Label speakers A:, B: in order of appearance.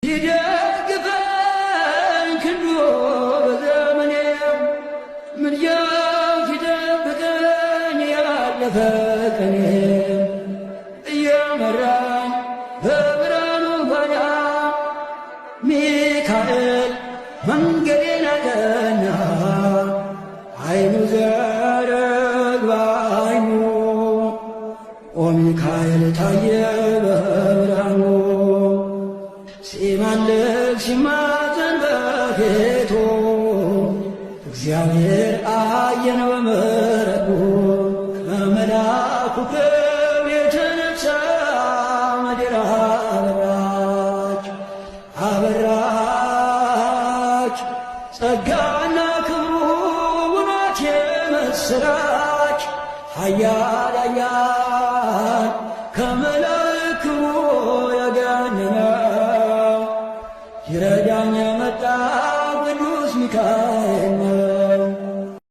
A: ይደግፈኝ ክንዱ በዘመኔ ምልጃው ሲጠብቀኝ ያለፈ ቀኔ እየመራኝ በብርሃኑ ጓዳ ሚካኤል መንገዴን አቀና ዓይኑ ዘረግባ ዓይኑ ኦ ሚካኤል ታየ በብርሃኑ ሲማልክ ሲማፀን በፊቱ እግዚአብሔር አየን በምሕረቱ ከመልአኩ ክብር የተነሳ ምድር አበራች አበራች ጸጋና ክብሩ ውበት የምስራች ኃያል ኃያል ከመላእክት የገነነው ይረዳኝ የመጣ ቅዱስ ሚካኤል ነው።